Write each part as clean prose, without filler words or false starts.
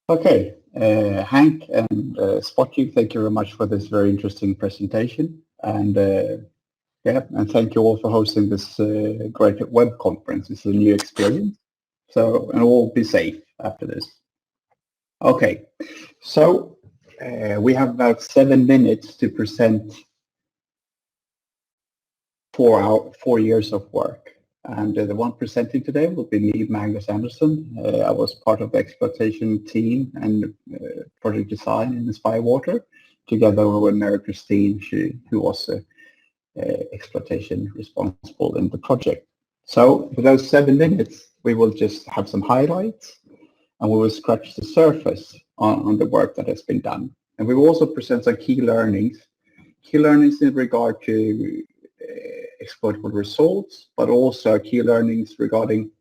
Okay, Hank and SPOTVIEW, thank you very much for this very interesting presentation. And and thank you all for hosting this great web conference. It's a new experience. So, and all be safe after this. Okay, so we have about 7 minutes to present 4 years of work. And the one presenting today will be me, Magnus Anderson. I was part of the exploitation team and project design in INSPIREWATER, together with Mary Christine, who was exploitation responsible in the project. So for those 7 minutes, we will just have some highlights, and we will scratch the surface on the work that has been done. And we will also present some key learnings in regard to exploitable results, but also key learnings regarding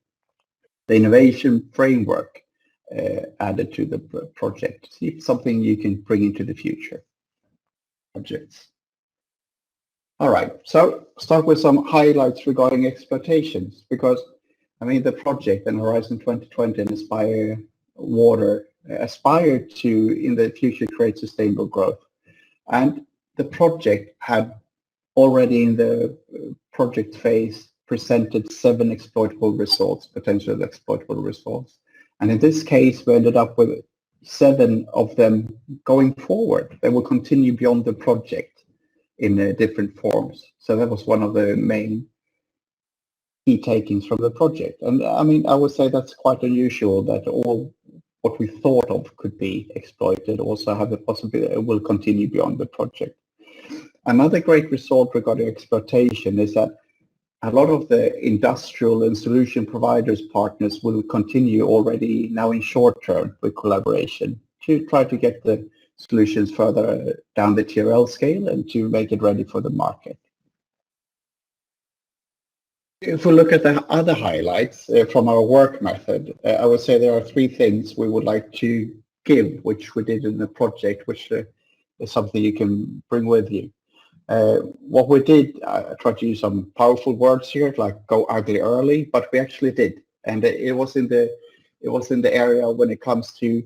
the innovation framework added to the project. See if it's something you can bring into the future projects. All right, so start with some highlights regarding exploitations, because I mean the project and Horizon 2020 and INSPIREWATER aspire to in the future create sustainable growth. And the project had already in the project phase presented 7 exploitable results, potential exploitable results. And in this case, we ended up with 7 of them going forward. They will continue beyond the project in different forms. So that was one of the main key takings from the project. And I mean, I would say that's quite unusual that all what we thought of could be exploited also have the possibility it will continue beyond the project. Another great result regarding exploitation is that a lot of the industrial and solution providers partners will continue already now in short term with collaboration to try to get the solutions further down the TRL scale and to make it ready for the market. If we look at the other highlights from our work method, I would say there are 3 things we would like to give, which we did in the project, which is something you can bring with you. What we did, I tried to use some powerful words here, like go ugly early, but we actually did, and it was in the area when it comes to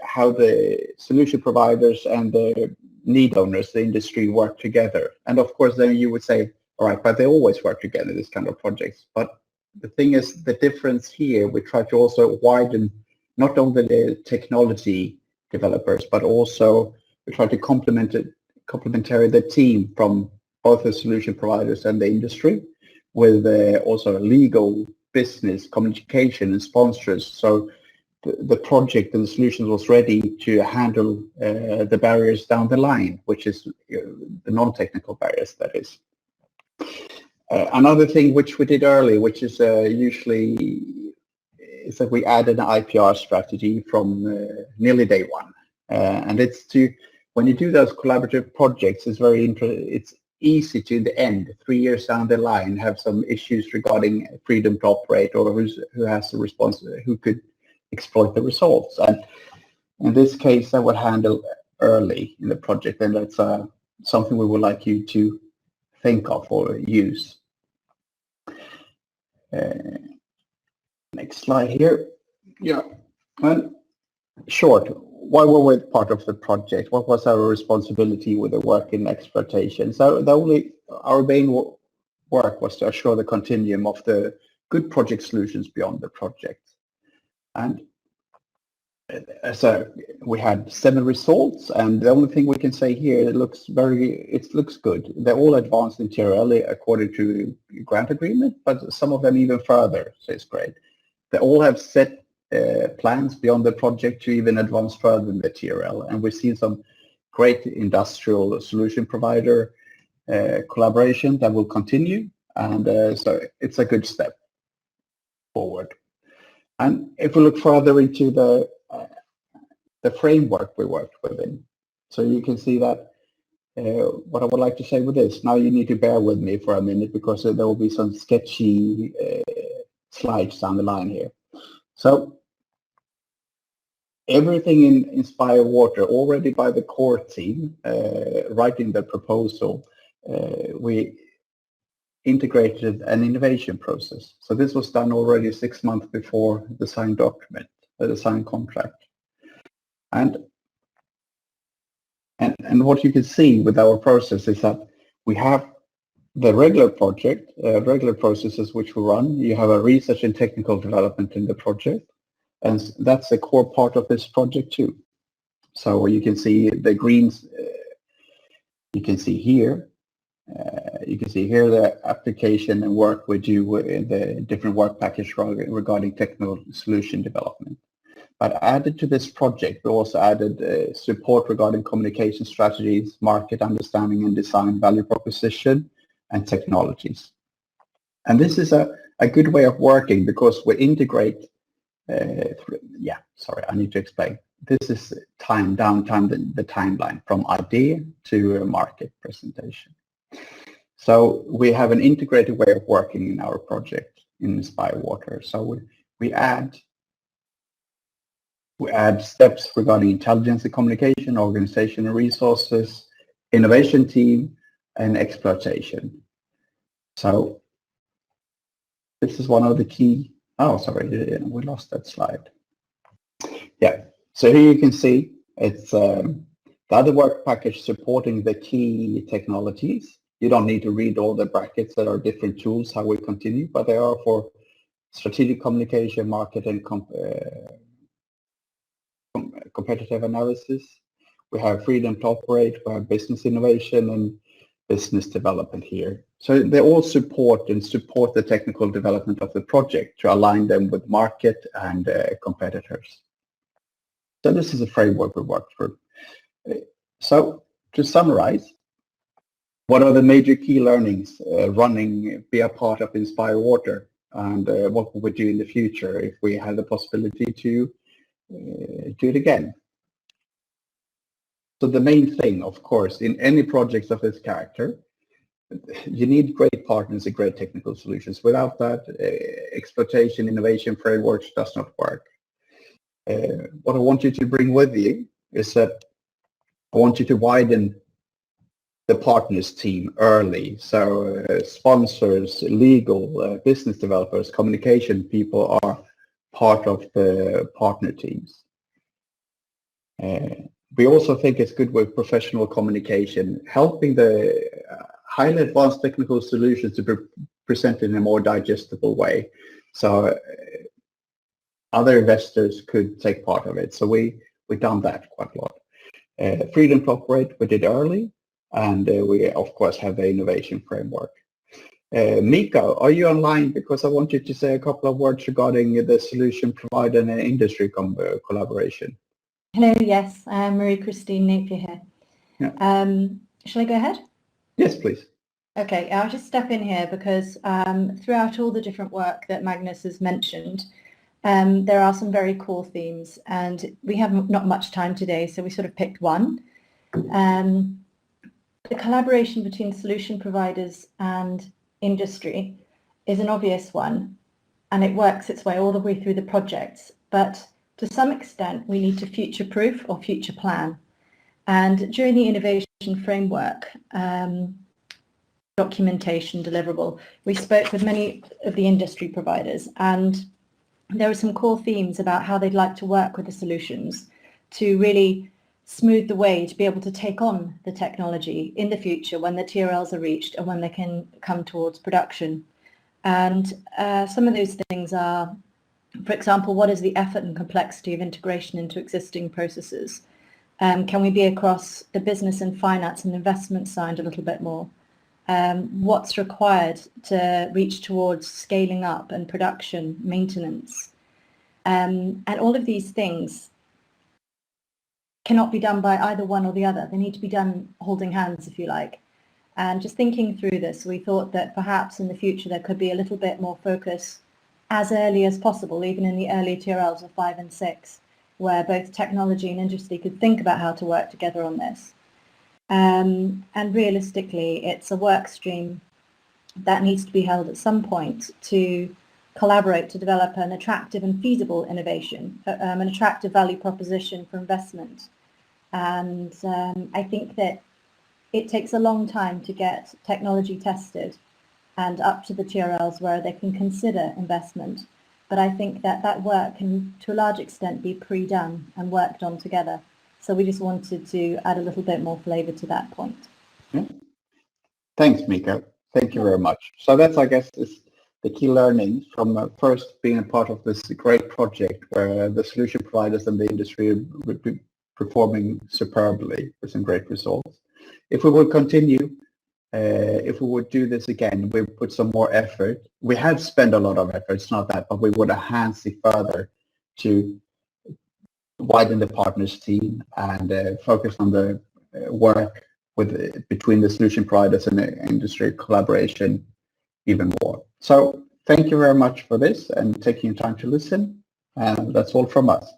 how the solution providers and the need owners, the industry, work together. And of course, then you would say, all right, but they always work together, this kind of projects. But the thing is, the difference here, we try to also widen not only the technology developers, but also we try to complementary the team from both the solution providers and the industry with also legal, business, communication and sponsors. So the project and the solutions was ready to handle the barriers down the line, which is the non-technical barriers, that is. Another thing which we did early, which is usually, is that we added an IPR strategy from nearly day one. And it's to, when you do those collaborative projects, it's easy to, in the end, 3 years down the line, have some issues regarding freedom to operate or who has the response, who could exploit the results. And in this case, I would handle early in the project, and that's something we would like you to think of or use. Next slide here. Yeah, and short, why were we part of the project? What was our responsibility with the work in exploitation? So our main work was to assure the continuum of the good project solutions beyond the project. And so we had 7 results, and the only thing we can say here, it looks good. They're all advanced in TRL according to grant agreement, but some of them even further, so it's great. They all have set plans beyond the project to even advance further in the TRL, and we've seen some great industrial solution provider collaboration that will continue, and so it's a good step forward. And if we look further into the framework we worked within, so you can see that what I would like to say with this, now you need to bear with me for a minute because there will be some sketchy slides down the line here. So everything in INSPIREWATER, already by the core team, writing the proposal, we integrated an innovation process. So this was done already 6 months before the signed document, the signed contract. And what you can see with our process is that we have the regular project, regular processes which we run. You have a research and technical development in the project, and that's a core part of this project too. So you can see the greens, you can see here the application and work we do in the different work package regarding technical solution development. But added to this project, we also added support regarding communication strategies, market understanding and design, value proposition, and technologies. And this is a good way of working because we integrate, I need to explain. This is the timeline from idea to a market presentation. So we have an integrated way of working in our project in INSPIREWATER. So we add steps regarding intelligence and communication, organization and resources, innovation team, and exploitation. So this is one of the key, we lost that slide. Yeah, so here you can see it's the other work package supporting the key technologies. You don't need to read all the brackets that are different tools, how we continue, but they are for strategic communication, market, and competitive analysis. We have freedom to operate, we have business innovation and business development here. So they all support the technical development of the project to align them with market and competitors. So this is a framework we worked through. So to summarize, what are the major key learnings be a part of INSPIREWATER, and what will we do in the future if we have the possibility to do it again? So the main thing, of course, in any projects of this character, you need great partners and great technical solutions. Without that, exploitation, innovation frameworks does not work. What I want you to bring with you is that I want you to widen the partners team early. So sponsors, legal, business developers, communication people are part of the partner teams. We also think it's good with professional communication, helping the highly advanced technical solutions to be presented in a more digestible way. So other investors could take part of it. So we've done that quite a lot. Freedom to operate, we did early, and we of course have the innovation framework. Mika, are you online? Because I want you to say a couple of words regarding the solution provider and industry collaboration. Hello, yes, I'm Marie-Christine Napier here. Yeah. Shall I go ahead? Yes, please. Okay, I'll just step in here because throughout all the different work that Magnus has mentioned, there are some very cool themes, and we have not much time today, so we sort of picked one. The collaboration between solution providers and industry is an obvious one, and it works its way all the way through the projects, but to some extent we need to future-proof or future plan. And during the innovation framework documentation deliverable, we spoke with many of the industry providers, and there were some core themes about how they'd like to work with the solutions to really smooth the way to be able to take on the technology in the future when the TRLs are reached and when they can come towards production. And some of those things are, for example, what is the effort and complexity of integration into existing processes? Can we be across the business and finance and investment side a little bit more? What's required to reach towards scaling up and production, maintenance? And all of these things cannot be done by either one or the other. They need to be done holding hands, if you like. And just thinking through this, we thought that perhaps in the future there could be a little bit more focus as early as possible, even in the early TRLs of 5 and 6, where both technology and industry could think about how to work together on this. And realistically, it's a work stream that needs to be held at some point to collaborate to develop an attractive and feasible innovation, an attractive value proposition for investment. And I think that it takes a long time to get technology tested and up to the TRLs where they can consider investment. But I think that that work can, to a large extent, be pre-done and worked on together. So we just wanted to add a little bit more flavour to that point. Yeah. Thanks, Mika. Thank you very much. So that's, I guess, is the key learnings from first being a part of this great project where the solution providers and the industry would be performing superbly with some great results. If we would continue, if we would do this again, we put some more effort. We have spent a lot of effort, it's not that, but we would enhance it further to widen the partners team and focus on the work between the solution providers and the industry collaboration even more. So thank you very much for this and taking time to listen. And that's all from us.